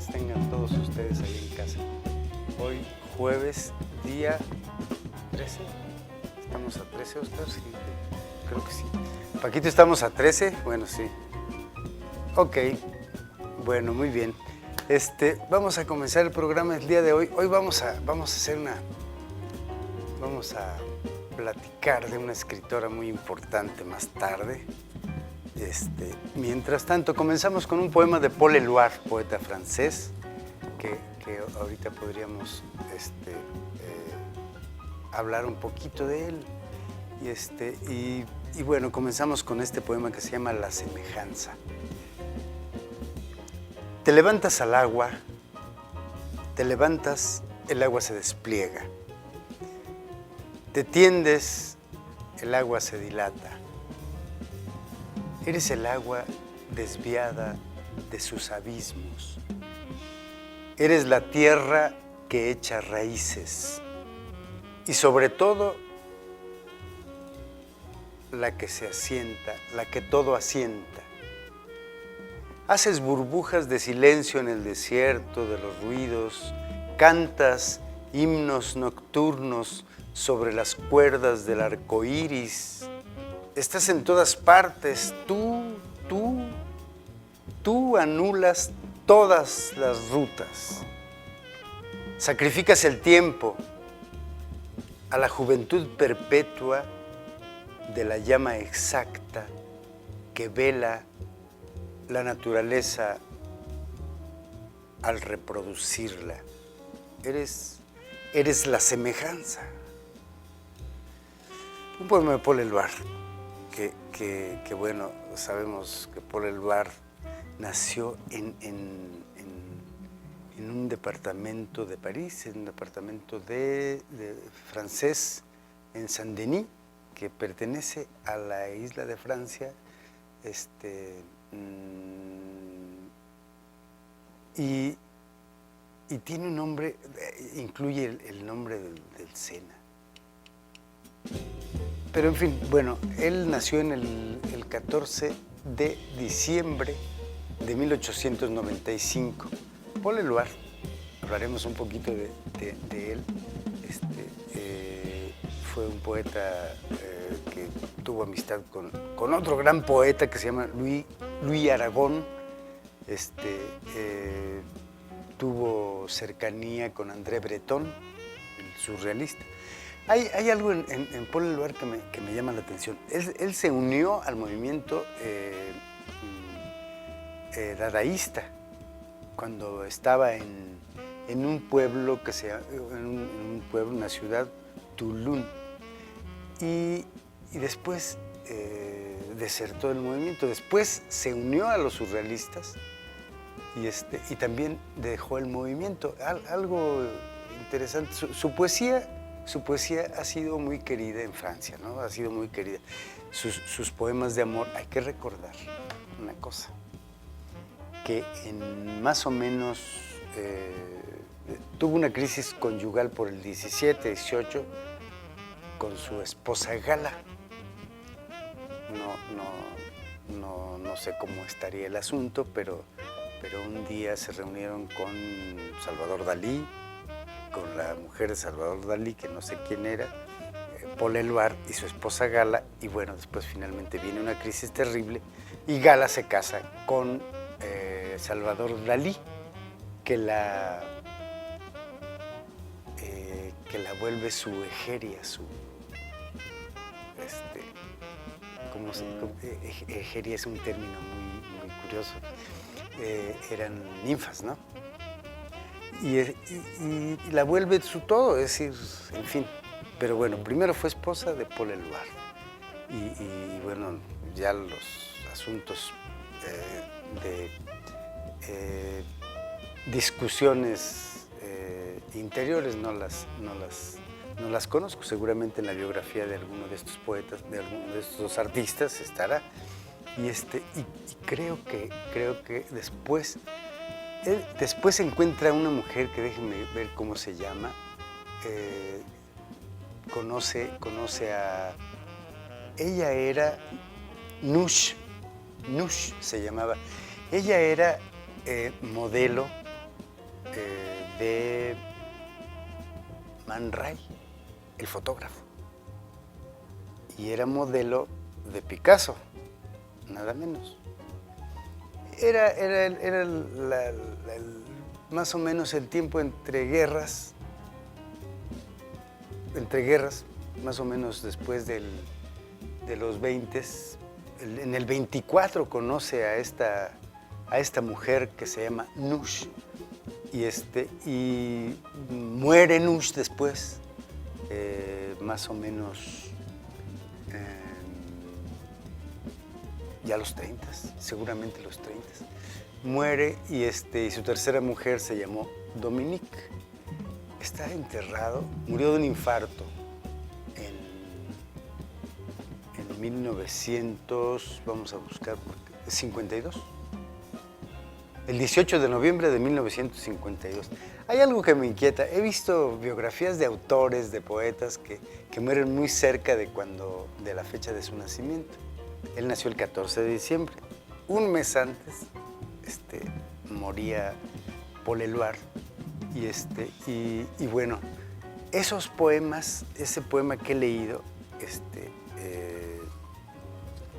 días tengan todos ustedes ahí en casa. Hoy jueves, día 13. ¿Estamos a 13, Oscar? Sí, creo que sí. Paquito, ¿estamos a 13? Bueno, sí. Ok, bueno, muy bien. Vamos a comenzar el programa el día de hoy. Hoy vamos a platicar de una escritora muy importante más tarde. Mientras tanto, comenzamos con un poema de Paul Éluard, poeta francés, que ahorita podríamos hablar un poquito de él. Y bueno, comenzamos con este poema que se llama La semejanza. Te levantas al agua, te levantas, el agua se despliega. Te tiendes, el agua se dilata. Eres el agua desviada de sus abismos. Eres la tierra que echa raíces y sobre todo la que se asienta, la que todo asienta. Haces burbujas de silencio en el desierto de los ruidos, cantas himnos nocturnos sobre las cuerdas del arco iris. Estás en todas partes, tú anulas todas las rutas. Sacrificas el tiempo a la juventud perpetua de la llama exacta que vela la naturaleza al reproducirla. Eres la semejanza. Un poema de Paul Éluard, que bueno, sabemos que Paul Éluard nació en un departamento de París, en un departamento de francés, en Saint-Denis, que pertenece a la isla de Francia, y tiene un nombre, incluye el nombre del Sena. Pero en fin, bueno, él nació en el 14 de diciembre de 1895. Paul Éluard, hablaremos un poquito de él. Fue un poeta que tuvo amistad con otro gran poeta que se llama Louis Aragon. Tuvo cercanía con André Breton, el surrealista. Hay algo en Paul Éluard que me llama la atención. Él se unió al movimiento dadaísta cuando estaba en un pueblo una ciudad, Toulon, y después desertó del movimiento. Después se unió a los surrealistas y también dejó el movimiento. Algo interesante. Su poesía ha sido muy querida en Francia, ¿no? Ha sido muy querida. Sus poemas de amor, hay que recordar una cosa, que en más o menos tuvo una crisis conyugal por el 17, 18 con su esposa Gala. No sé cómo estaría el asunto, pero un día se reunieron con Salvador Dalí, con la mujer de Salvador Dalí, que no sé quién era, Paul Éluard y su esposa Gala, y bueno, después finalmente viene una crisis terrible y Gala se casa con Salvador Dalí, que la vuelve su egeria, egeria es un término muy curioso. Eran ninfas, ¿no? Y la vuelve su todo, es decir, en fin. Pero bueno, primero fue esposa de Paul Éluard. Y bueno, ya los asuntos de discusiones interiores no las conozco. Seguramente en la biografía de alguno de estos poetas, de alguno de estos artistas estará. Y creo que después encuentra una mujer que, déjenme ver cómo se llama, conoce a... Ella era Nush se llamaba. Ella era modelo de Man Ray, el fotógrafo. Y era modelo de Picasso, nada menos. Era más o menos el tiempo entre guerras, más o menos después de los 20. En el 24 conoce a esta mujer que se llama Nush, y muere Nush después, más o menos ya los 30, seguramente los 30. Muere y su tercera mujer se llamó Dominique. Está enterrado, murió de un infarto en 1900, vamos a buscar, 52. El 18 de noviembre de 1952. Hay algo que me inquieta. He visto biografías de autores, de poetas que mueren muy cerca de la fecha de su nacimiento. Él nació el 14 de diciembre. Un mes antes moría Paul Eluard. Y bueno, esos poemas, ese poema que he leído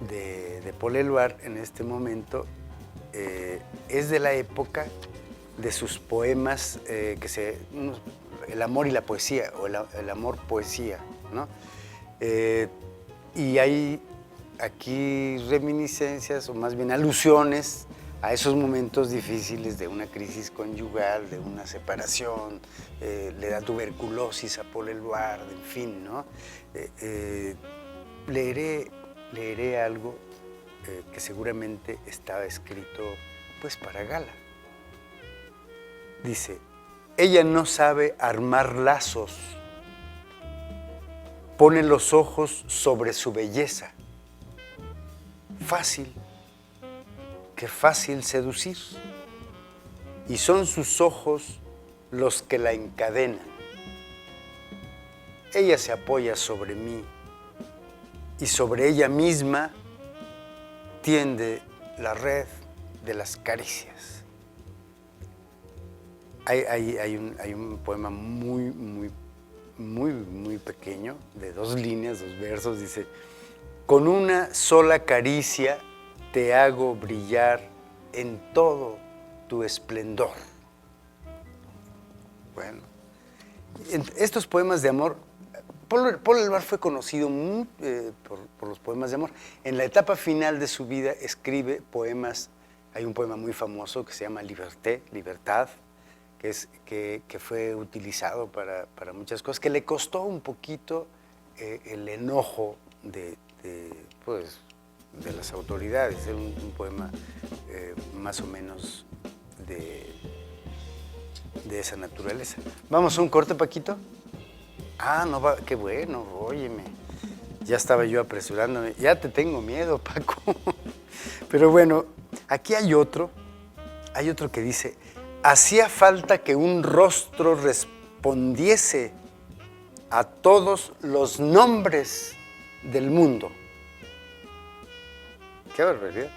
de Paul Eluard en este momento, es de la época de sus poemas el amor y la poesía, o el amor poesía, ¿no? Y hay aquí reminiscencias, o más bien alusiones a esos momentos difíciles de una crisis conyugal, de una separación, le da tuberculosis a Paul Eluard, en fin, ¿no? Leeré algo que seguramente estaba escrito pues para Gala. Dice: ella no sabe armar lazos, pone los ojos sobre su belleza. Fácil, qué fácil seducir. Y son sus ojos los que la encadenan. Ella se apoya sobre mí y sobre ella misma tiende la red de las caricias. Hay un poema muy pequeño, de 2 líneas, 2 versos, dice: con una sola caricia te hago brillar en todo tu esplendor. Bueno, estos poemas de amor, Paul Eluard fue conocido por los poemas de amor. En la etapa final de su vida escribe poemas. Hay un poema muy famoso que se llama Liberté, Libertad, que fue utilizado para muchas cosas, que le costó un poquito el enojo de las autoridades. Era un poema más o menos de esa naturaleza. Vamos a un corte, Paquito. No va, qué bueno, óyeme. Ya estaba yo apresurándome. Ya te tengo miedo, Paco. Pero bueno, aquí hay otro que dice: hacía falta que un rostro respondiese a todos los nombres del mundo. Qué barbaridad.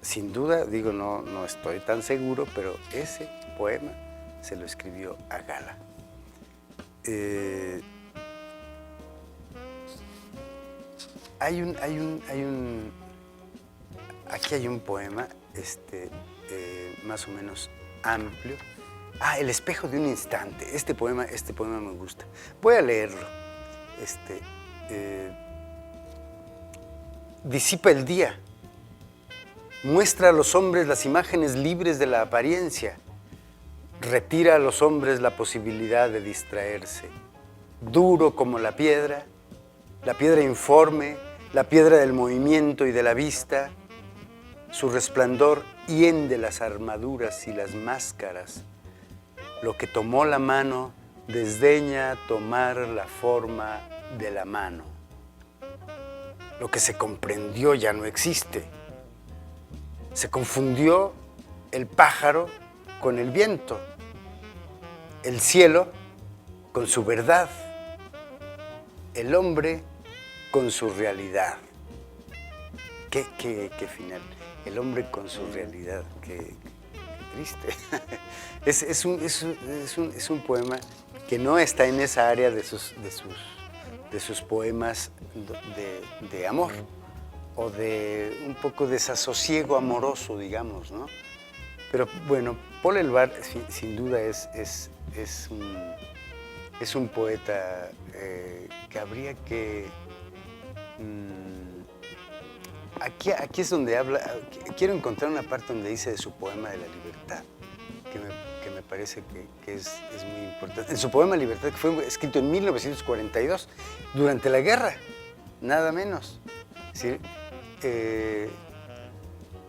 Sin duda, digo, no estoy tan seguro, pero ese poema se lo escribió a Gala. Aquí hay un poema más o menos amplio. El espejo de un instante. Este poema me gusta. Voy a leerlo. Disipa el día. Muestra a los hombres las imágenes libres de la apariencia. Retira a los hombres la posibilidad de distraerse. Duro como la piedra informe, la piedra del movimiento y de la vista, su resplandor hiende las armaduras y las máscaras. Lo que tomó la mano desdeña tomar la forma de la mano. Lo que se comprendió ya no existe. Se confundió el pájaro con el viento, el cielo con su verdad, el hombre con su realidad. ¿Qué final? El hombre con su realidad, qué triste. Es un poema que no está en esa área de sus poemas de amor o de un poco desasosiego amoroso, digamos, ¿no? Pero bueno, Paul Eluard sin duda es un poeta que habría que... Aquí es donde habla, quiero encontrar una parte donde dice de su poema de la libertad, que me parece que es muy importante. En su poema Libertad, que fue escrito en 1942, durante la guerra, nada menos. Es decir,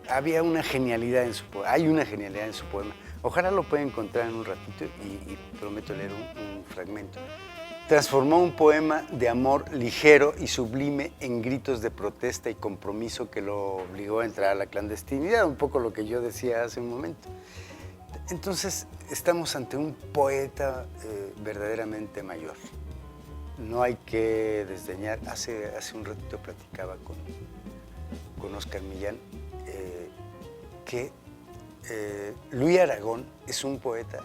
había una genialidad en su poema, hay una genialidad en su poema. Ojalá lo pueda encontrar en un ratito y prometo leer un fragmento. Transformó un poema de amor ligero y sublime en gritos de protesta y compromiso que lo obligó a entrar a la clandestinidad, un poco lo que yo decía hace un momento. Entonces, estamos ante un poeta verdaderamente mayor. No hay que desdeñar. Hace un ratito platicaba con Oscar Millán que Louis Aragón es un poeta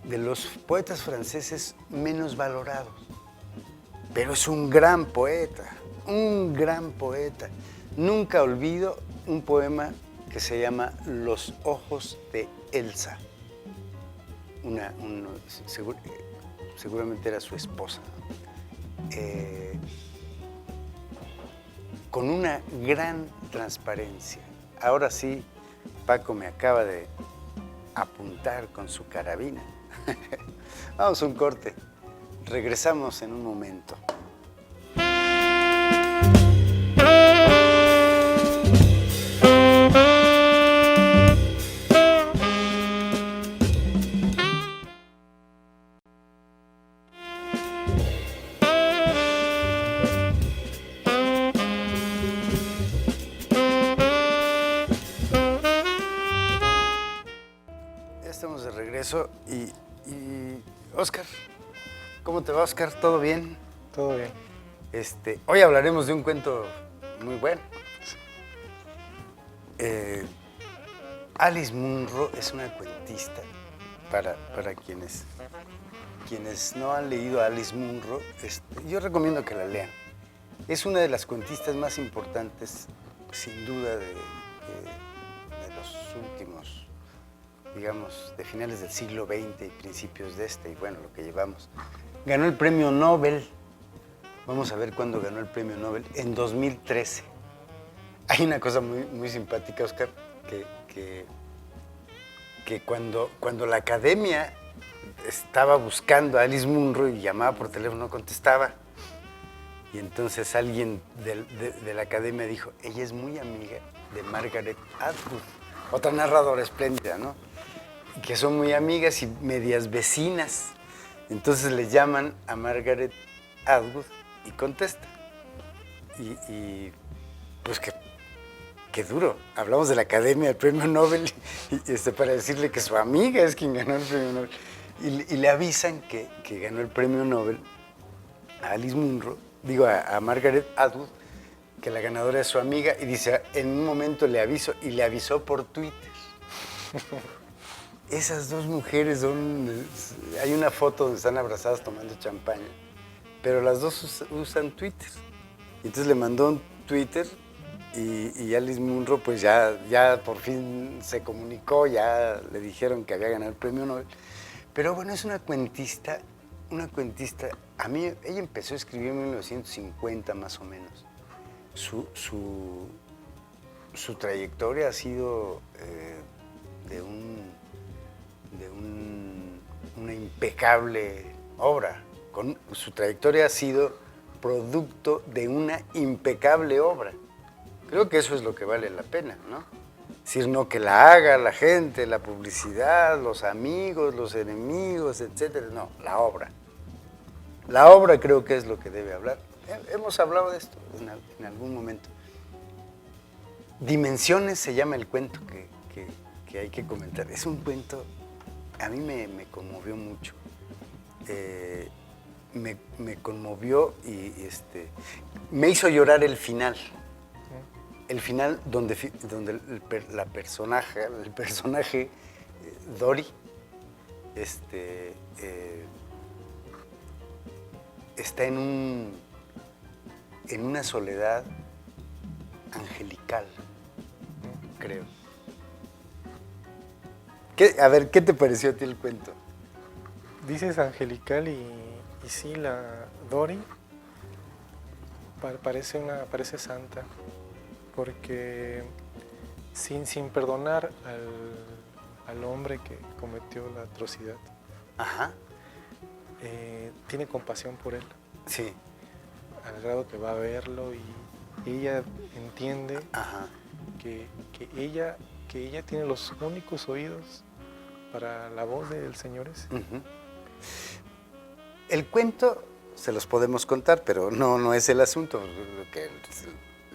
de los poetas franceses menos valorados, pero es un gran poeta, un gran poeta. Nunca olvido un poema que se llama Los ojos de Elsa. Seguramente era su esposa. Con una gran transparencia. Ahora sí, Paco me acaba de apuntar con su carabina. Vamos a un corte. Regresamos en un momento. Estamos de regreso y Oscar, ¿cómo te va, Oscar? ¿Todo bien? Todo bien. Hoy hablaremos de un cuento muy bueno. Alice Munro es una cuentista, para quienes no han leído a Alice Munro, yo recomiendo que la lean. Es una de las cuentistas más importantes, sin duda, de los últimos, digamos, de finales del siglo XX y principios de y bueno, lo que llevamos. Ganó el premio Nobel, vamos a ver cuándo ganó el premio Nobel, en 2013. Hay una cosa muy simpática, Oscar, que cuando la academia estaba buscando a Alice Munro y llamaba por teléfono, no contestaba. Y entonces alguien de la academia dijo, ella es muy amiga de Margaret Atwood, otra narradora espléndida, ¿no? Que son muy amigas y medias vecinas. Entonces le llaman a Margaret Atwood y contesta. Y pues qué duro. Hablamos de la Academia del Premio Nobel para decirle que su amiga es quien ganó el Premio Nobel. Y le avisan que ganó el Premio Nobel a Alice Munro, a Margaret Atwood, que la ganadora es su amiga, y dice, en un momento le aviso, y le avisó por Twitter. Esas dos mujeres hay una foto donde están abrazadas tomando champaña, pero las dos usan Twitter. Entonces le mandó un Twitter y Alice Munro pues ya por fin se comunicó, ya le dijeron que había ganado el premio Nobel. Pero bueno, es una cuentista, a mí ella empezó a escribir en 1950 más o menos. Su trayectoria ha sido una impecable obra. Su trayectoria ha sido producto de una impecable obra. Creo que eso es lo que vale la pena, ¿no? Es decir, no que la haga la gente, la publicidad, los amigos, los enemigos, etcétera. No, la obra. La obra creo que es lo que debe hablar. Hemos hablado de esto en algún momento. Dimensiones se llama el cuento que hay que comentar. Es un cuento, a mí me conmovió mucho. Me conmovió y me hizo llorar el final. el final donde el personaje Dory está en una soledad angelical, creo. A ver, ¿qué te pareció a ti el cuento? Dices angelical y sí, la Dory parece santa, porque sin perdonar al hombre que cometió la atrocidad, Ajá. Tiene compasión por él, Sí. al grado que va a verlo y ella entiende Ajá. que ella tiene los únicos oídos para la voz del Señor ese. Uh-huh. El cuento se los podemos contar, pero no es el asunto.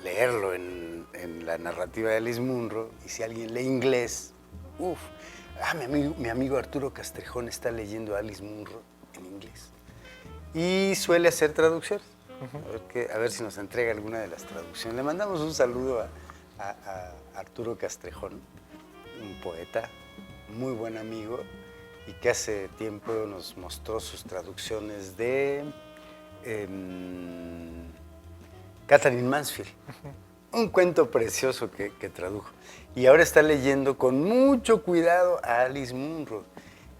Leerlo en la narrativa de Alice Munro, y si alguien lee inglés, mi amigo Arturo Castrejón está leyendo a Alice Munro en inglés y suele hacer traducciones. A ver si nos entrega alguna de las traducciones. Le mandamos un saludo a Arturo Castrejón, un poeta, muy buen amigo, y que hace tiempo nos mostró sus traducciones de Katherine Mansfield. Un cuento precioso que tradujo. Y ahora está leyendo con mucho cuidado a Alice Munro.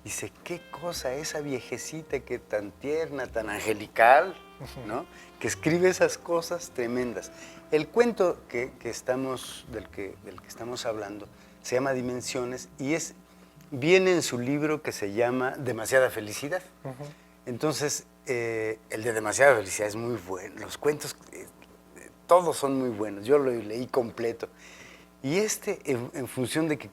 Dice, qué cosa esa viejecita que tan tierna, tan angelical, ¿no? Que escribe esas cosas tremendas. El cuento del que estamos hablando se llama Dimensiones y viene en su libro que se llama Demasiada Felicidad. Entonces, el de Demasiada Felicidad es muy bueno. Los cuentos, todos son muy buenos. Yo lo leí completo. Y en función de que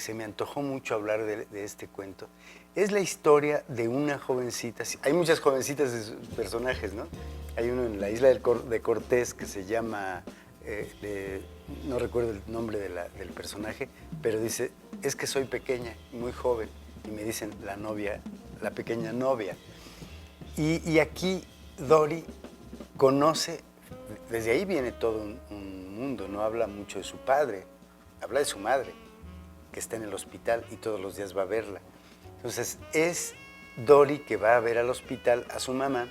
se me antojó mucho hablar de este cuento, es la historia de una jovencita. Hay muchas jovencitas de sus personajes, ¿no? Hay uno en la isla de Cortés que se llama, no recuerdo el nombre del personaje, pero dice, es que soy pequeña, muy joven, y me dicen la novia, la pequeña novia. Y aquí Dory conoce, desde ahí viene todo un mundo, no habla mucho de su padre, habla de su madre, que está en el hospital y todos los días va a verla. Entonces es Dory que va a ver al hospital a su mamá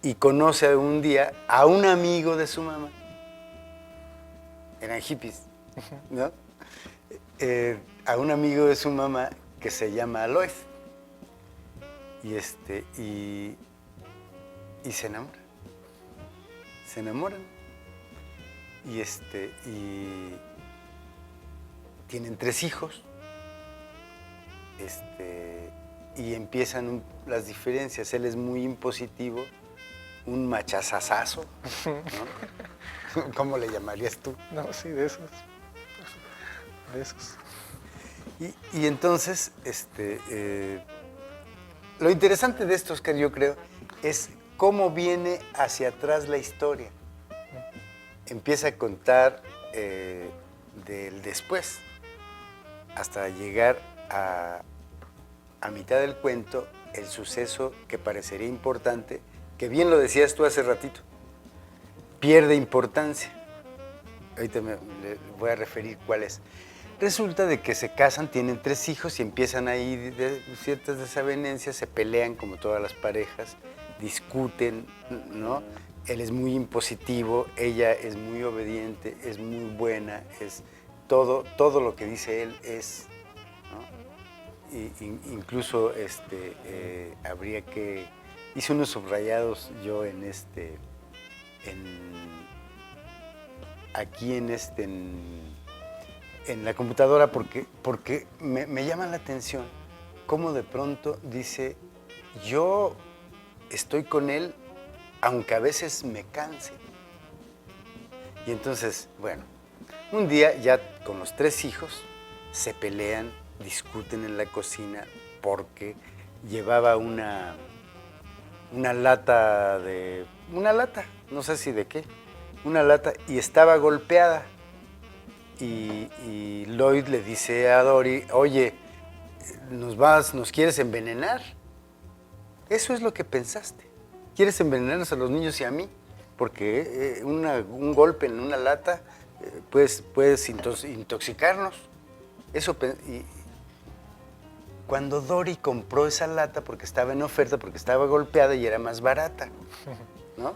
y conoce un día a un amigo de su mamá. Eran hippies, ¿no? A un amigo de su mamá que se llama Alois. Y se enamora. Se enamoran. Y tienen 3 hijos. Y empiezan las diferencias. Él es muy impositivo, un machazazazo, ¿no? ¿Cómo le llamarías tú? No, sí, de esos. De esos. Y entonces, lo interesante de esto, Oscar, yo creo, es cómo viene hacia atrás la historia. Empieza a contar del después, hasta llegar a mitad del cuento, el suceso que parecería importante, que bien lo decías tú hace ratito, pierde importancia. Ahorita le voy a referir cuál es. Resulta de que se casan, tienen 3 hijos y empiezan ahí ciertas desavenencias, se pelean como todas las parejas, discuten, ¿no? Él es muy impositivo, ella es muy obediente, es muy buena, es todo lo que dice él es, ¿no? Incluso habría que... Hice unos subrayados yo aquí en la computadora porque me llama la atención cómo de pronto dice, yo estoy con él aunque a veces me canse. Y entonces, bueno, un día ya con los 3 hijos se pelean, discuten en la cocina porque llevaba una lata, no sé si de qué, una lata y estaba golpeada. Y Lloyd le dice a Dory, oye, ¿nos quieres envenenar? Eso es lo que pensaste. ¿Quieres envenenarnos a los niños y a mí? porque un golpe en una lata puedes intoxicarnos. Cuando Dory compró esa lata porque estaba en oferta, porque estaba golpeada y era más barata, ¿no?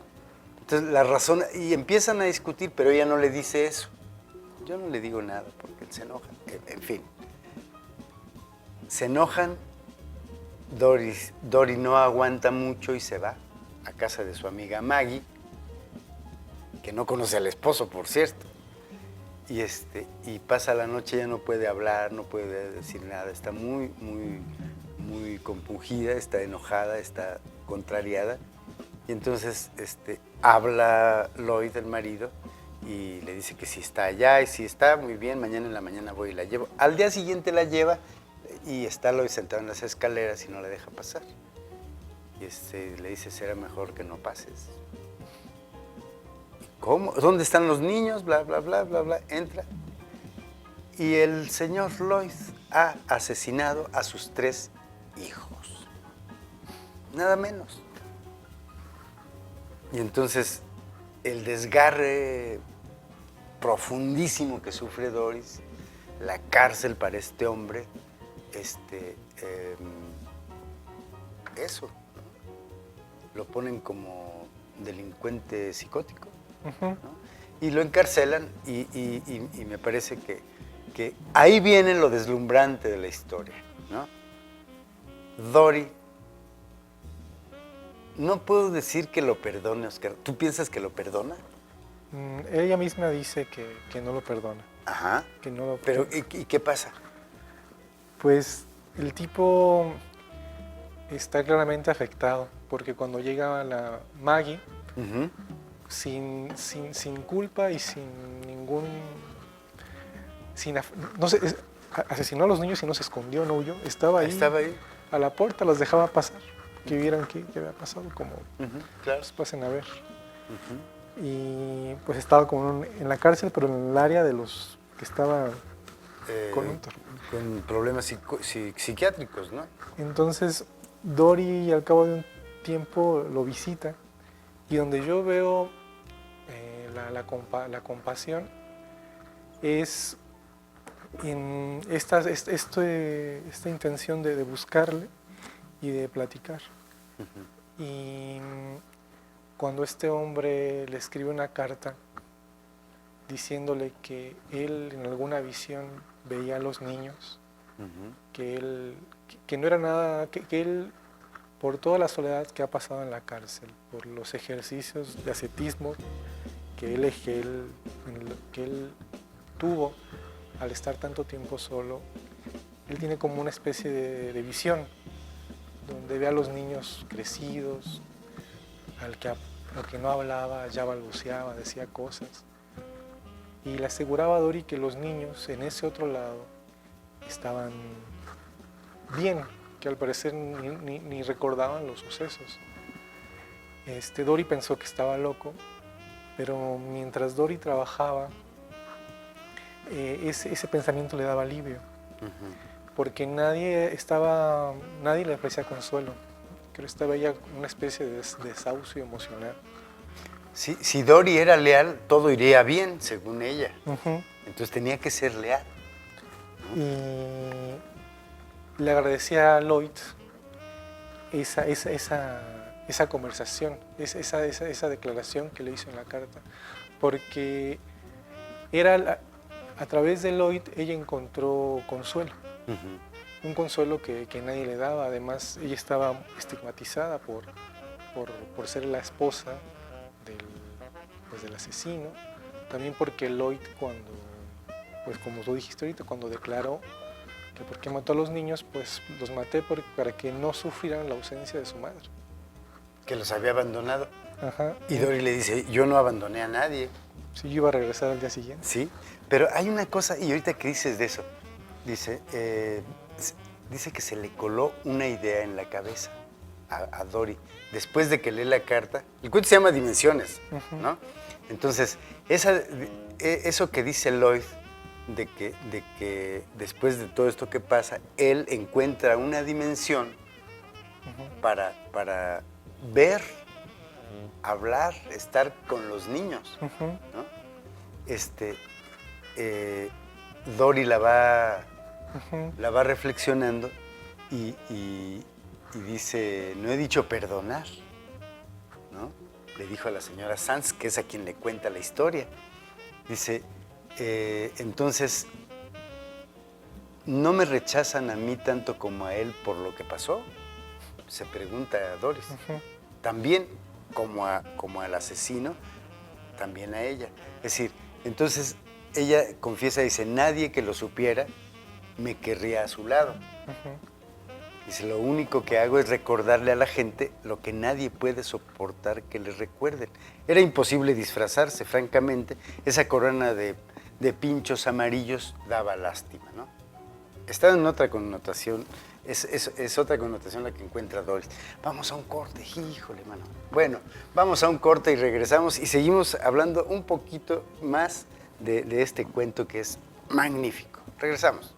Entonces la razón, y empiezan a discutir, pero ella no le dice eso. Yo no le digo nada porque él se enoja. En fin, se enojan, Dory no aguanta mucho y se va a casa de su amiga Maggie, que no conoce al esposo, por cierto. Y pasa la noche, ya no puede hablar, no puede decir nada, está muy, muy, muy compungida, está enojada, está contrariada. Y entonces habla Lloyd, el marido, y le dice que si está allá, y si está, muy bien, mañana en la mañana voy y la llevo. Al día siguiente la lleva y está Lloyd sentado en las escaleras y no la deja pasar. Y le dice, será mejor que no pases. ¿Cómo? ¿Dónde están los niños? Bla, bla, bla, bla, bla. Entra. Y el señor Lloyd ha asesinado a sus 3 hijos. Nada menos. Y entonces el desgarre profundísimo que sufre Doris, la cárcel para este hombre, eso, ¿no? Lo ponen como delincuente psicótico, ¿no? Y lo encarcelan y me parece que ahí viene lo deslumbrante de la historia, ¿no? Dory, no puedo decir que lo perdone, Oscar. ¿Tú piensas que lo perdona? Ella misma dice que no lo perdona. Ajá. Que no lo Pero, ¿y qué pasa? Pues el tipo está claramente afectado, porque cuando llega la Maggie, Uh-huh. sin culpa y sin ningún... no sé, asesinó a los niños y no se escondió, no huyó. Estaba ahí, a la puerta, los dejaba pasar, que vieran qué había pasado, como claro. pues pasen a ver. Y pues estaba como en la cárcel, pero en el área de los que estaban con problemas psiquiátricos, ¿no? Entonces Dory al cabo de un tiempo lo visita, y donde yo veo la compasión es en esta intención de buscarle y de platicar. Y cuando este hombre le escribe una carta diciéndole que él en alguna visión veía a los niños, que no era nada, que él, por toda la soledad que ha pasado en la cárcel, por los ejercicios de ascetismo que él tuvo al estar tanto tiempo solo, él tiene como una especie de visión, donde ve a los niños crecidos, al que no hablaba ya balbuceaba, decía cosas. Y le aseguraba a Dory que los niños en ese otro lado estaban bien, que al parecer ni recordaban los sucesos. Dory pensó que estaba loco, pero mientras Dory trabajaba, ese pensamiento le daba alivio, porque nadie le ofrecía consuelo. Creo que estaba ella una especie de desahucio emocional. Si Dory era leal, todo iría bien, según ella. Entonces tenía que ser leal, ¿no? Y le agradecía a Lloyd esa conversación, esa declaración que le hizo en la carta, porque a través de Lloyd ella encontró consuelo. Un consuelo que nadie le daba. Además, ella estaba estigmatizada por ser la esposa del asesino. También porque Lloyd, como tú dijiste ahorita, cuando declaró que por qué mató a los niños, pues los maté para que no sufrieran la ausencia de su madre. Que los había abandonado. Ajá. Y Dory le dice, yo no abandoné a nadie. Sí, yo iba a regresar al día siguiente. Sí, pero hay una cosa, y ahorita que dices de eso, dice que se le coló una idea en la cabeza a Dory, después de que lee la carta. El cuento se llama Dimensiones, ¿no? Entonces, eso que dice Lloyd, de que después de todo esto que pasa, él encuentra una dimensión para ver hablar, estar con los niños, Ujú. ¿no? Dory la va reflexionando y dice, no he dicho perdonar, ¿no? Le dijo a la señora Sanz, que es a quien le cuenta la historia. Dice, entonces, ¿no me rechazan a mí tanto como a él por lo que pasó? Se pregunta a Doris. Ujú. También, como al asesino, también a ella. Es decir, entonces ella confiesa, dice, nadie que lo supiera me querría a su lado. Ujú. Dice, lo único que hago es recordarle a la gente lo que nadie puede soportar que les recuerden. Era imposible disfrazarse, francamente. Esa corona de pinchos amarillos daba lástima, ¿no? Estaba en otra connotación, es otra connotación la que encuentra Doris. Vamos a un corte, híjole, mano. Bueno, vamos a un corte y regresamos y seguimos hablando un poquito más de este cuento que es magnífico. Regresamos.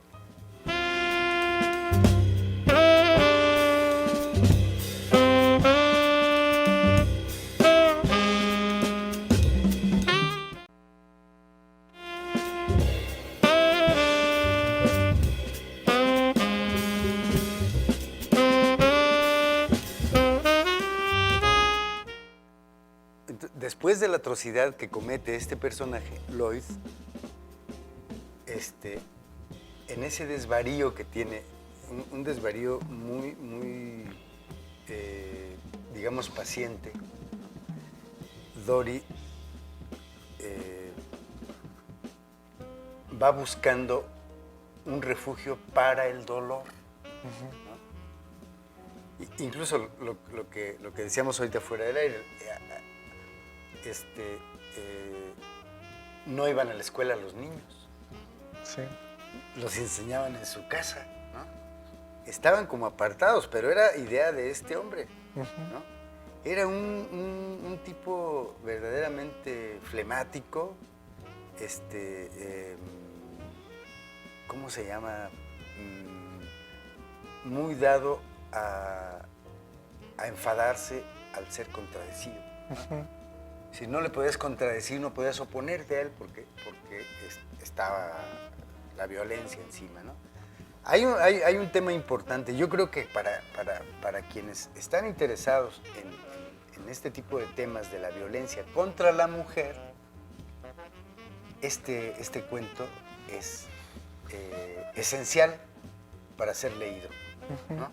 Después de la atrocidad que comete este personaje, Lloyd, en ese desvarío que tiene, un desvarío muy, digamos, paciente, Dory va buscando un refugio para el dolor. ¿No? Incluso lo que decíamos ahorita fuera del aire, no iban a la escuela los niños. Sí. Los enseñaban en su casa, ¿no? Estaban como apartados, pero era idea de este hombre, Ujú. ¿no? Era un tipo verdaderamente flemático, ¿cómo se llama? Muy dado a enfadarse al ser contradecido, ¿no? Ujú. Si no le podías contradecir, no podías oponerte a él porque estaba la violencia encima, ¿no? Hay un tema importante. Yo creo que para quienes están interesados en este tipo de temas de la violencia contra la mujer, este cuento es esencial para ser leído, ¿no?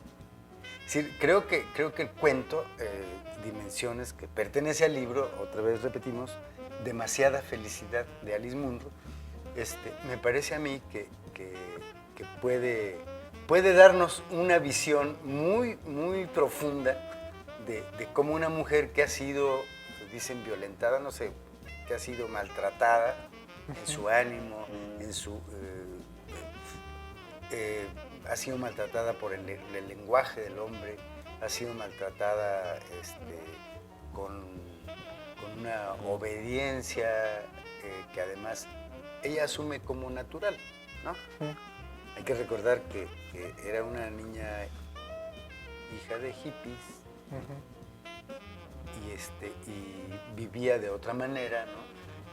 Es decir, creo que el cuento, Dimensiones, que pertenece al libro, otra vez repetimos, Demasiada felicidad, de Alice Munro, me parece a mí que puede darnos una visión muy profunda de cómo una mujer que ha sido, dicen, violentada, no sé, que ha sido maltratada en su ánimo, en su... ha sido maltratada por el lenguaje del hombre, ha sido maltratada con una obediencia que además ella asume como natural, ¿no? Hay que recordar que era una niña hija de hippies y vivía de otra manera, ¿no?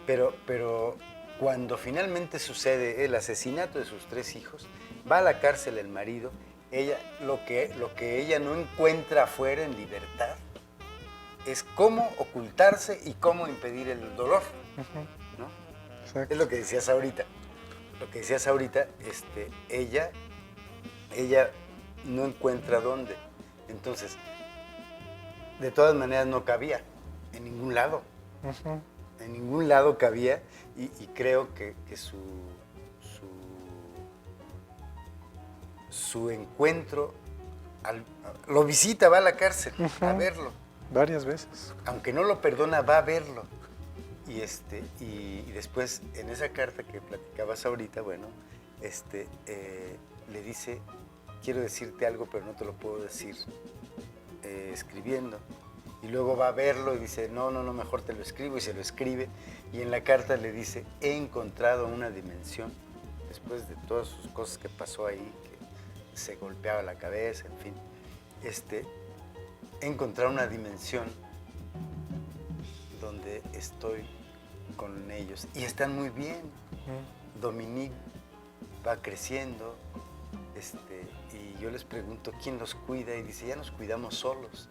Pero cuando finalmente sucede el asesinato de sus 3 hijos, va a la cárcel el marido, ella, lo que ella no encuentra afuera en libertad es cómo ocultarse y cómo impedir el dolor, ¿no? Exacto. Es lo que decías ahorita. Ella no encuentra dónde. Entonces, de todas maneras no cabía en ningún lado. Ujú. En ningún lado cabía y creo que su encuentro, lo visita, va a la cárcel a verlo. Varias veces. Aunque no lo perdona, va a verlo. Y después, en esa carta que platicabas ahorita, bueno, le dice, quiero decirte algo, pero no te lo puedo decir escribiendo. Y luego va a verlo y dice, no, mejor te lo escribo, y se lo escribe. Y en la carta le dice, he encontrado una dimensión, después de todas sus cosas que pasó ahí, que se golpeaba la cabeza, en fin, he encontrado una dimensión donde estoy con ellos y están muy bien. Dominique va creciendo, y yo les pregunto quién los cuida y dice, ya nos cuidamos solos.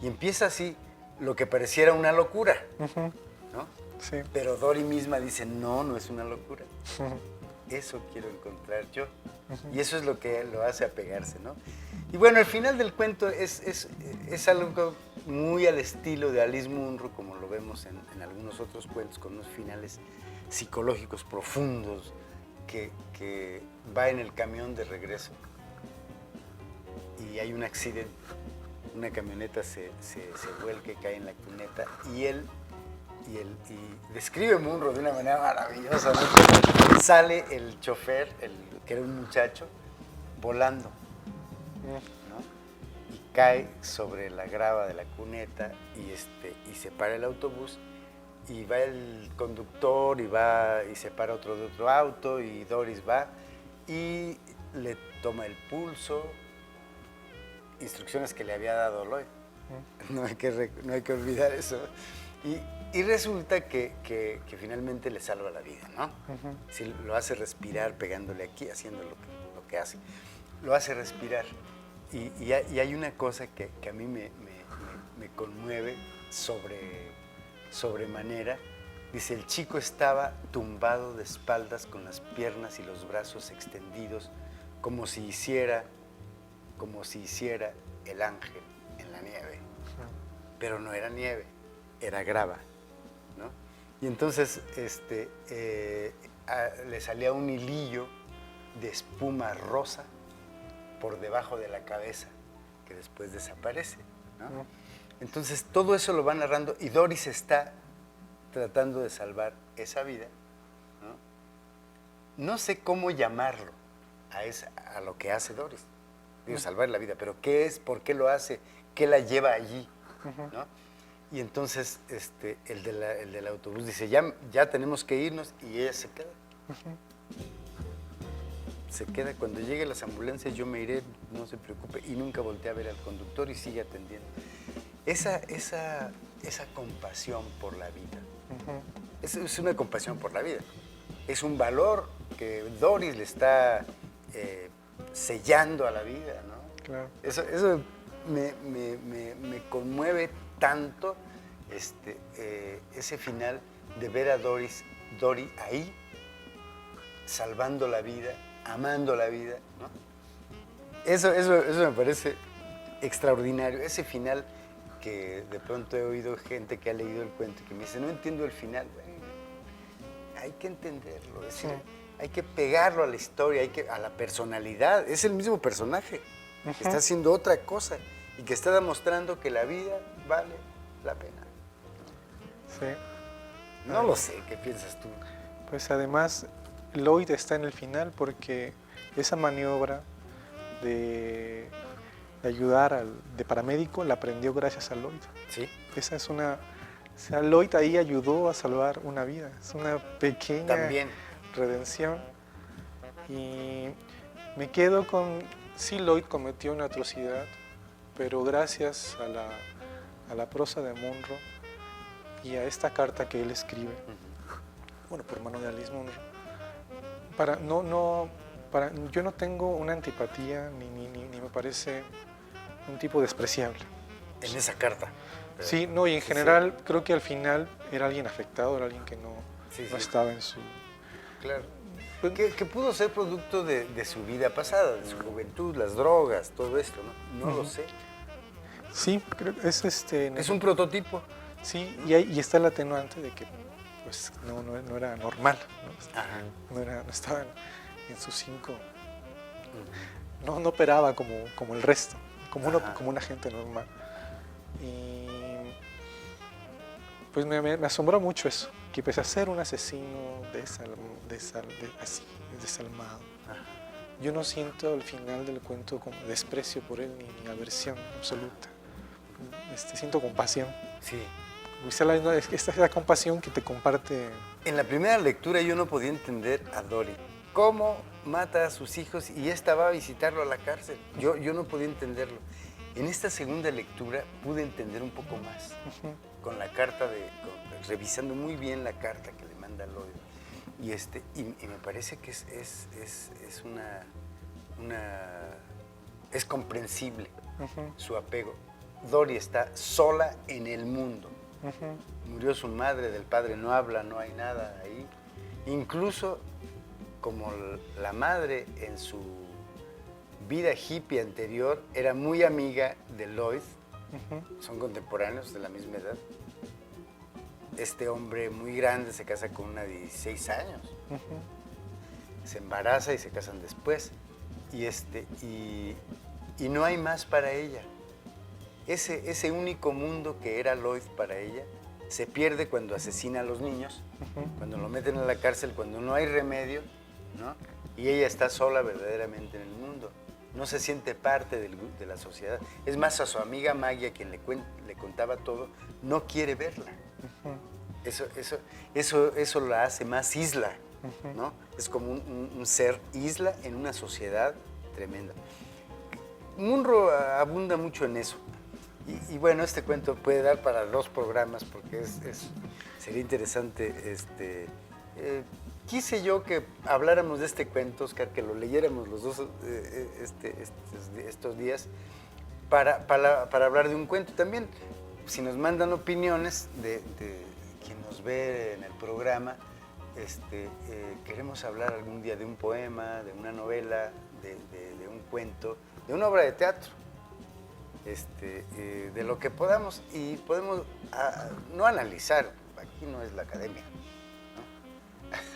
Y empieza así lo que pareciera una locura, ¿no? Sí. Pero Dori misma dice, no, no es una locura. Eso quiero encontrar yo. Y eso es lo que lo hace apegarse, ¿no? Y bueno, el final del cuento es algo muy al estilo de Alice Munro, como lo vemos en algunos otros cuentos, con unos finales psicológicos profundos, que va en el camión de regreso y hay un accidente. Una camioneta se vuelca y cae en la cuneta y describe Munro de una manera maravillosa, ¿no? Sale el chofer, que era un muchacho, volando, ¿no? Y cae sobre la grava de la cuneta y se para el autobús y va el conductor y se para otro de otro auto y Doris va y le toma el pulso, instrucciones que le había dado Lloyd. No hay que olvidar eso. Y resulta que finalmente le salva la vida, ¿no? Sí, lo hace respirar pegándole aquí, haciendo lo que hace. Lo hace respirar. Y hay una cosa que a mí me conmueve sobremanera. Dice, el chico estaba tumbado de espaldas con las piernas y los brazos extendidos, como si hiciera el ángel en la nieve. Pero no era nieve, era grava, ¿no? Y entonces le salía un hilillo de espuma rosa por debajo de la cabeza, que después desaparece, ¿no? Entonces todo eso lo va narrando y Doris está tratando de salvar esa vida, ¿no? No sé cómo llamarlo a lo que hace Doris. Digo, salvar la vida, pero ¿qué es? ¿Por qué lo hace? ¿Qué la lleva allí? ¿No? Y entonces el del autobús dice, ya tenemos que irnos, y ella se queda. Se queda, cuando lleguen las ambulancias yo me iré, no se preocupe, y nunca voltea a ver al conductor y sigue atendiendo. Esa compasión por la vida, es una compasión por la vida, es un valor que Doris le está sellando a la vida, ¿no? Claro. Eso me conmueve tanto, ese final de ver a Dori ahí, salvando la vida, amando la vida, ¿no? Eso me parece extraordinario, ese final que de pronto he oído gente que ha leído el cuento y que me dice, no entiendo el final. Bueno, hay que entenderlo, es decir, hay que pegarlo a la historia, a la personalidad. Es el mismo personaje que está haciendo otra cosa y que está demostrando que la vida vale la pena. Sí. No lo sé, ¿qué piensas tú? Pues además, Lloyd está en el final porque esa maniobra de ayudar de paramédico la aprendió gracias a Lloyd. Sí. Esa es una... O sea, Lloyd ahí ayudó a salvar una vida. Es una pequeña También redención. Y me quedo con... Sí, Lloyd cometió una atrocidad, pero gracias a la prosa de Munro y a esta carta que él escribe, bueno, por mano de Alice Munro, yo no tengo una antipatía ni me parece un tipo despreciable. en esa carta. Sí, no, y en general creo que al final era alguien afectado, era alguien que no estaba en su... Claro. Que pudo ser producto de su vida pasada, de su juventud, las drogas, todo esto, ¿no? No lo sé. Sí, creo que Es un prototipo. Sí, y está el atenuante de que pues no era normal, ¿no? No estaba en sus 5, no operaba como el resto, como una gente normal. Y pues me asombró mucho eso, que pese a ser un asesino desalmado, yo no siento al final del cuento como desprecio por él ni aversión absoluta. Siento compasión. Sí. Esta compasión que te comparte. En la primera lectura yo no podía entender a Dori. ¿Cómo mata a sus hijos y esta va a visitarlo a la cárcel? Yo no podía entenderlo. En esta segunda lectura pude entender un poco más, con la carta, revisando muy bien la carta que le manda Lloyd. Y me parece que es es comprensible su apego. Dory está sola en el mundo. Murió su madre, del padre no habla, no hay nada ahí. Incluso como la madre en su vida hippie anterior era muy amiga de Lloyd, son contemporáneos de la misma edad. Este hombre muy grande se casa con una de 16 años, se embaraza y se casan después. Y no hay más para ella. Ese único mundo que era Lloyd para ella se pierde cuando asesina a los niños, cuando lo meten a la cárcel, cuando no hay remedio, ¿no? Y ella está sola verdaderamente en el mundo. No se siente parte de la sociedad. Es más, a su amiga Maggie, a quien le contaba todo, no quiere verla. Eso la hace más isla, ¿no? Es como un ser isla en una sociedad tremenda. Munro abunda mucho en eso. Y bueno, este cuento puede dar para 2 programas porque sería interesante. Quise yo que habláramos de este cuento, Oscar, que lo leyéramos los dos estos días para hablar de un cuento. También, si nos mandan opiniones de quien nos ve en el programa, queremos hablar algún día de un poema, de una novela, de un cuento, de una obra de teatro. De lo que podamos, y podemos no analizar, aquí no es la academia, ¿no?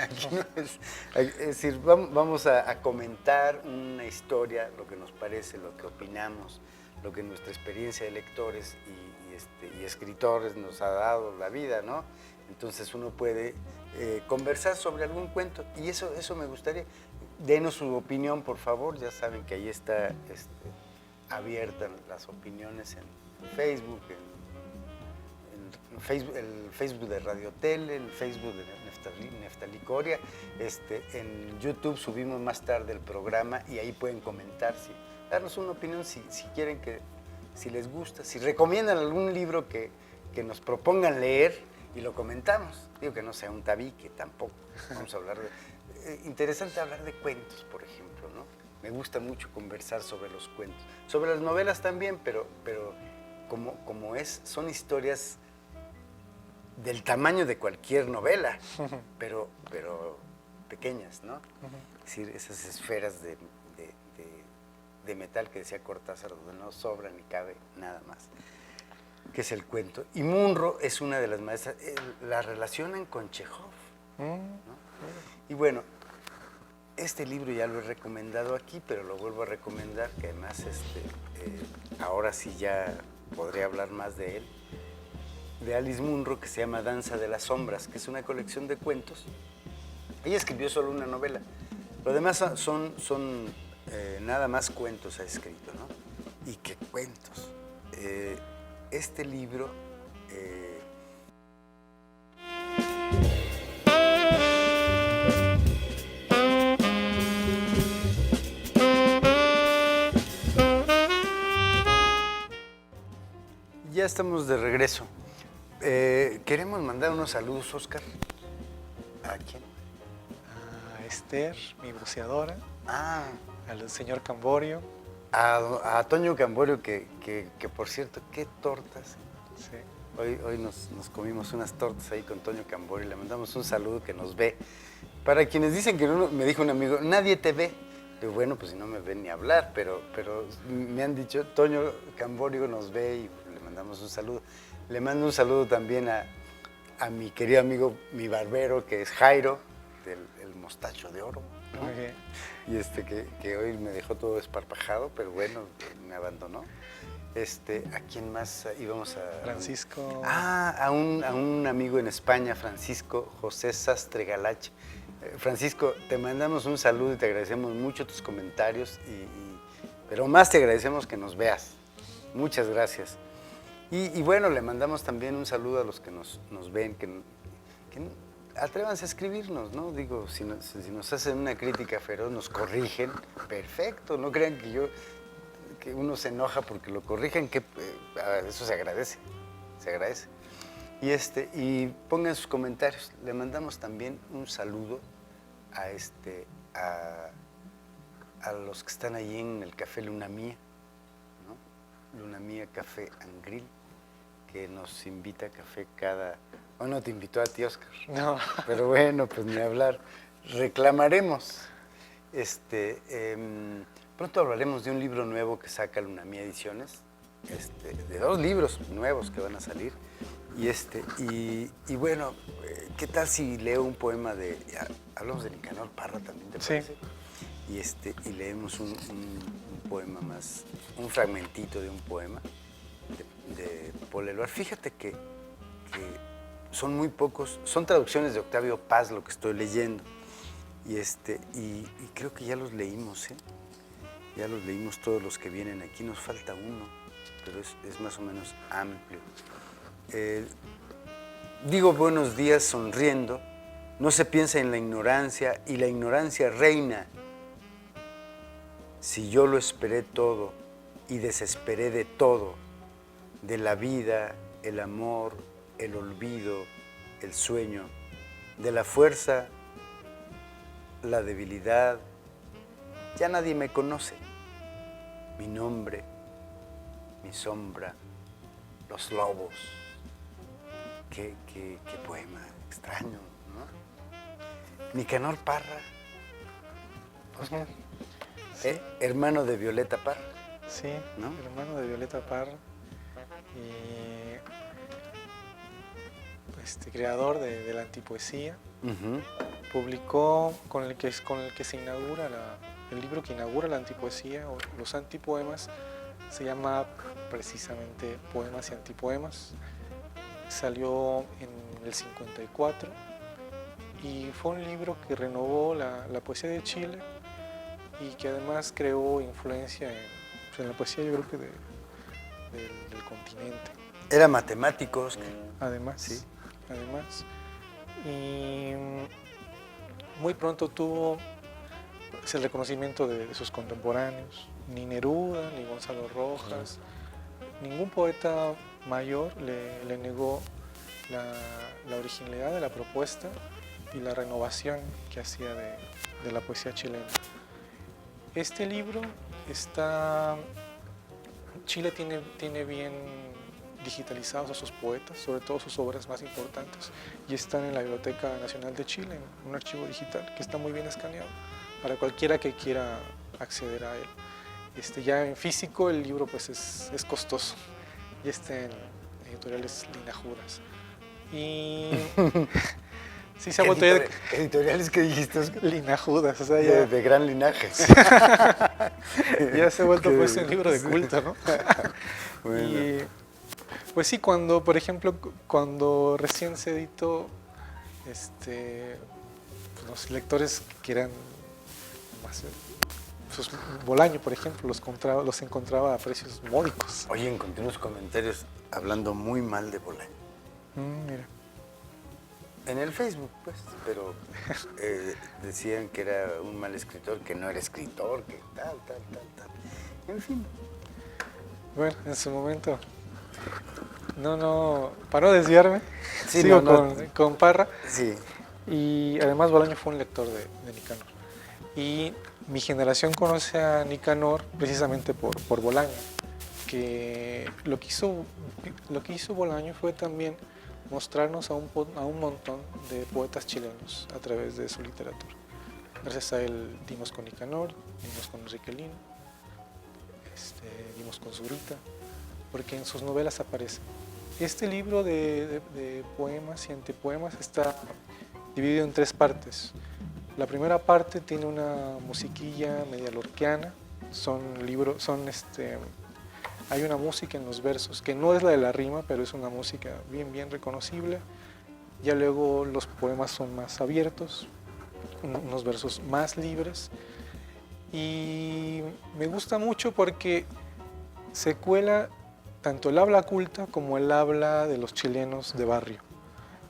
Aquí no es decir, vamos a comentar una historia, lo que nos parece, lo que opinamos, lo que nuestra experiencia de lectores y escritores nos ha dado la vida, ¿no? Entonces uno puede conversar sobre algún cuento, y eso me gustaría. Denos su opinión, por favor, ya saben que ahí está abiertas las opiniones en Facebook, el Facebook de Radio Tele, el Facebook de Neftalí Coria. En YouTube subimos más tarde el programa y ahí pueden comentar, darnos una opinión si quieren, si les gusta, si recomiendan algún libro que nos propongan leer y lo comentamos. Digo que no sea un tabique tampoco. Vamos a hablar interesante hablar de cuentos, por ejemplo, ¿no? Me gusta mucho conversar sobre los cuentos, sobre las novelas también, pero son historias del tamaño de cualquier novela, pero pequeñas, ¿no? Es decir, esas esferas de metal que decía Cortázar, donde no sobra ni cabe nada más, que es el cuento. Y Munro es una de las maestras, la relacionan con Chekhov, ¿no? Y bueno, este libro ya lo he recomendado aquí, pero lo vuelvo a recomendar, que además ahora sí ya podré hablar más de él, de Alice Munro, que se llama Danza de las Sombras, que es una colección de cuentos. Ella escribió solo una novela, lo demás son nada más cuentos ha escrito, ¿no? Y qué cuentos. Este libro... Ya estamos de regreso. Queremos mandar unos saludos, Oscar. ¿A quién? A Esther, mi buceadora. Al señor Camborio. A Toño Camborio, que por cierto, qué tortas. Sí. Hoy nos comimos unas tortas ahí con Toño Camborio. Le mandamos un saludo, que nos ve. Para quienes dicen que no, me dijo un amigo, nadie te ve. Digo, bueno, pues si no me ven ni hablar, pero me han dicho, Toño Camborio nos ve y le mandamos un saludo. Le mando un saludo también a mi querido amigo, mi barbero, que es Jairo, del Mostacho de Oro, ¿no? Okay. Y que hoy me dejó todo esparpajado, pero bueno, me abandonó. ¿A quién más íbamos a...? Francisco. A un amigo en España, Francisco José Sastre Galache. Francisco, te mandamos un saludo y te agradecemos mucho tus comentarios, pero más te agradecemos que nos veas. Muchas gracias. Y bueno, le mandamos también un saludo a los que nos ven, que atrévanse a escribirnos, ¿no? Digo, si nos hacen una crítica feroz, nos corrigen, perfecto, no crean que uno se enoja porque lo corrijan, que eso se agradece, se agradece. Y pongan sus comentarios. Le mandamos también un saludo a los que están allí en el Café Luna Mía, ¿no? Luna Mía Café and Grill, que nos invita a café bueno, te invitó a ti, Oscar. No. Pero bueno, pues ni hablar. Reclamaremos. Pronto hablaremos de un libro nuevo que saca Luna Mía Ediciones, de 2 libros nuevos que van a salir. Y bueno, ¿qué tal si leo un poema hablamos de Nicanor Parra también, ¿te parece? Sí. Y leemos un poema más, un fragmentito de un poema de Paul Eluard. Fíjate que son muy pocos, son traducciones de Octavio Paz lo que estoy leyendo. Y creo que ya los leímos, ¿eh? Ya los leímos todos los que vienen aquí, nos falta uno, pero es más o menos amplio. Digo buenos días sonriendo, no se piensa en la ignorancia y la ignorancia reina. Si yo lo esperé todo y desesperé de todo, de la vida, el amor, el olvido, el sueño, de la fuerza, la debilidad, ya nadie me conoce. Mi nombre, mi sombra, los lobos. Qué poema extraño, ¿no? Nicanor Parra, Oscar, Sí. Hermano de Violeta Parra. Sí, ¿no? hermano de Violeta Parra y creador de la antipoesía. Uh-huh. Publicó con el que se inaugura el libro que inaugura la antipoesía o los antipoemas, se llama precisamente Poemas y Antipoemas. Salió en el 54 y fue un libro que renovó la poesía de Chile y que además creó influencia en la poesía, yo creo que del continente. Era matemático, Oscar. Además, Sí. Además. Y muy pronto tuvo el reconocimiento de sus contemporáneos. Ni Neruda, ni Gonzalo Rojas, ningún poeta mayor le negó la originalidad de la propuesta y la renovación que hacía de la poesía chilena. Este libro Chile tiene bien digitalizados a sus poetas, sobre todo sus obras más importantes, y están en la Biblioteca Nacional de Chile, en un archivo digital que está muy bien escaneado para cualquiera que quiera acceder a él. Ya en físico el libro pues es costoso y está en editoriales Linajuras. Y sí se ha vuelto ya editoriales que dijiste, Oscar. Linajuras, o sea, ya, de gran linaje. ya se ha vuelto pues un libro de culto, ¿no? Bueno. Y pues sí, por ejemplo, cuando recién se editó, pues los lectores que eran más Bolaño, por ejemplo, los encontraba a precios módicos. Oye, encontré unos comentarios hablando muy mal de Bolaño. Mira. En el Facebook, pues, pero decían que era un mal escritor, que no era escritor, que tal. En fin. Bueno, en su momento, para no desviarme, Sí, sigo con Parra. Sí. Y además Bolaño fue un lector de Nicanor. Y mi generación conoce a Nicanor precisamente por Bolaño, que lo que hizo Bolaño fue también mostrarnos a un montón de poetas chilenos a través de su literatura. Gracias a él dimos con Nicanor, dimos con Enrique Lino, dimos con Zurita, porque en sus novelas aparece. Este libro de poemas y antipoemas está dividido en 3 partes. La primera parte tiene una musiquilla media lorquiana, hay una música en los versos que no es la de la rima, pero es una música bien reconocible. Ya luego los poemas son más abiertos, unos versos más libres. Y me gusta mucho porque se cuela tanto el habla culta como el habla de los chilenos de barrio.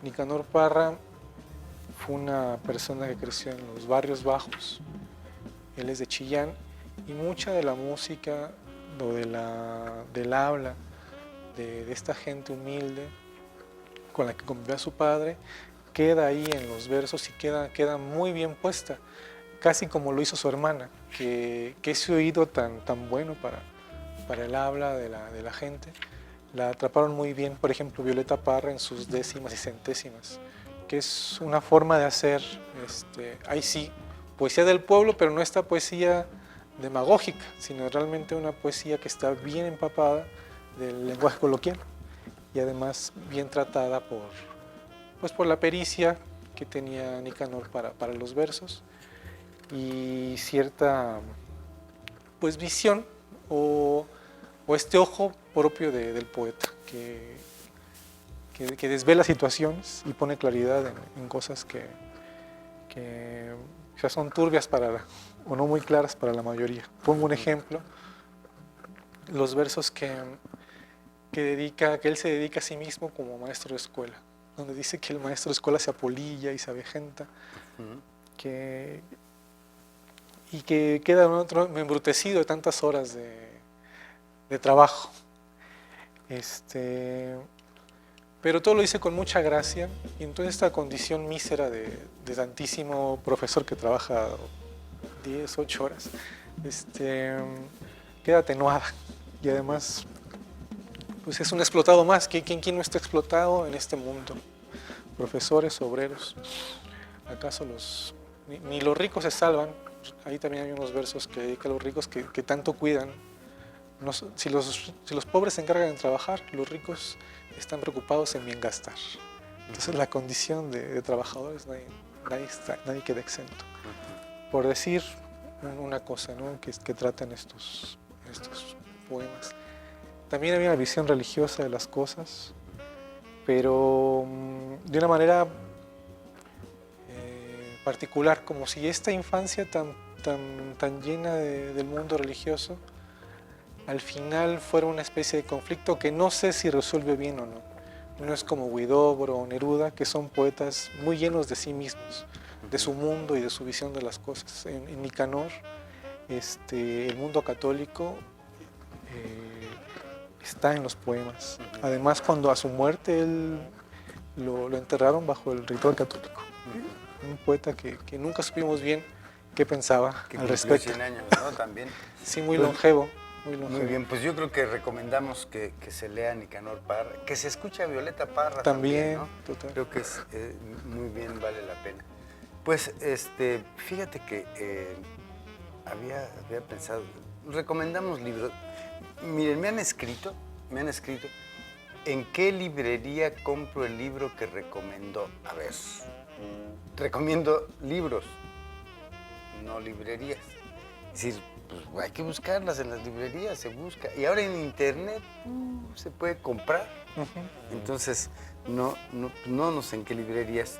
Nicanor Parra fue una persona que creció en los barrios bajos. Él es de Chillán y mucha de la música del habla de esta gente humilde con la que convivía su padre, queda ahí en los versos y queda muy bien puesta, casi como lo hizo su hermana, que ese oído tan bueno para el habla de la gente, la atraparon muy bien, por ejemplo, Violeta Parra en sus décimas y centésimas, que es una forma de hacer, ahí sí, poesía del pueblo, pero no esta poesía demagógica, sino realmente una poesía que está bien empapada del lenguaje coloquial y además bien tratada por la pericia que tenía Nicanor para los versos y cierta pues visión o este ojo propio del poeta que desvela situaciones y pone claridad en cosas que ya son turbias o no muy claras para la mayoría. Pongo un ejemplo, los versos que él se dedica a sí mismo como maestro de escuela, donde dice que el maestro de escuela se apolilla y se avejenta, y que queda embrutecido de tantas horas de trabajo. Pero todo lo dice con mucha gracia, y entonces esta condición mísera de tantísimo profesor que trabaja 10, 8 horas, queda atenuada, y además pues es un explotado más. ¿Quién no está explotado en este mundo? Profesores, obreros. ¿Acaso ni los ricos se salvan? Ahí también hay unos versos que dedica a los ricos que tanto cuidan. Si los pobres se encargan de trabajar, los ricos están preocupados en bien gastar. Entonces la condición de trabajadores nadie queda exento. Por decir una cosa, ¿no? que tratan estos poemas. También había una visión religiosa de las cosas, pero de una manera particular, como si esta infancia tan llena del mundo religioso al final fuera una especie de conflicto que no sé si resuelve bien o no. No es como Huidobro o Neruda, que son poetas muy llenos de sí mismos, de su mundo y de su visión de las cosas. En Nicanor, el mundo católico está en los poemas. Además, cuando a su muerte él lo enterraron bajo el ritual católico. Un poeta que nunca supimos bien qué pensaba al respecto. 100 años, ¿no? También. Sí, muy longevo. Muy bien, pues yo creo que recomendamos que se lea Nicanor Parra, que se escuche a Violeta Parra también, ¿no? Total. Creo que es muy bien, vale la pena. Pues fíjate que había pensado, recomendamos libros. Miren, me han escrito, ¿en qué librería compro el libro que recomendó? A ver, recomiendo libros, no librerías. Es decir, pues hay que buscarlas en las librerías, se busca. Y ahora en internet se puede comprar. Entonces, no sé en qué librerías,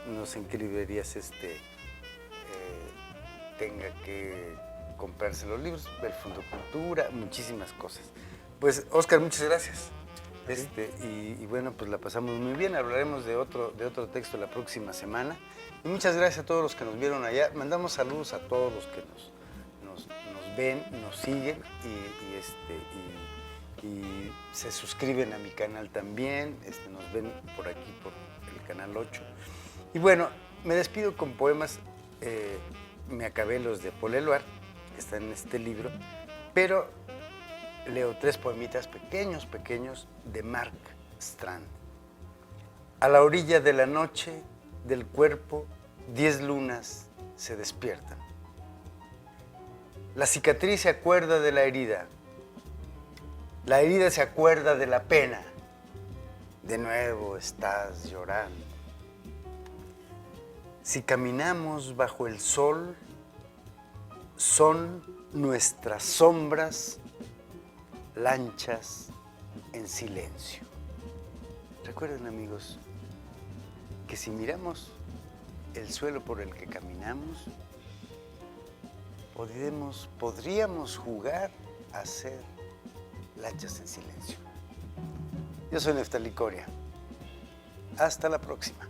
tenga que comprarse los libros, el Fondo Cultura, muchísimas cosas. Pues, Óscar, muchas gracias. Y bueno, pues la pasamos muy bien. Hablaremos de otro texto la próxima semana. Y muchas gracias a todos los que nos vieron allá. Mandamos saludos a todos los que nos ven, nos siguen y se suscriben a mi canal también. Nos ven por aquí, por el canal 8. Y bueno, me despido con poemas. Me acabé los de Paul Eluard, que están en este libro, pero leo 3 poemitas pequeños de Mark Strand. A la orilla de la noche, del cuerpo, 10 lunas se despiertan. La cicatriz se acuerda de la herida se acuerda de la pena. De nuevo estás llorando. Si caminamos bajo el sol, son nuestras sombras lanchas en silencio. Recuerden, amigos, que si miramos el suelo por el que caminamos, podríamos jugar a ser lanchas en silencio. Yo soy Neftalí Coria. Hasta la próxima.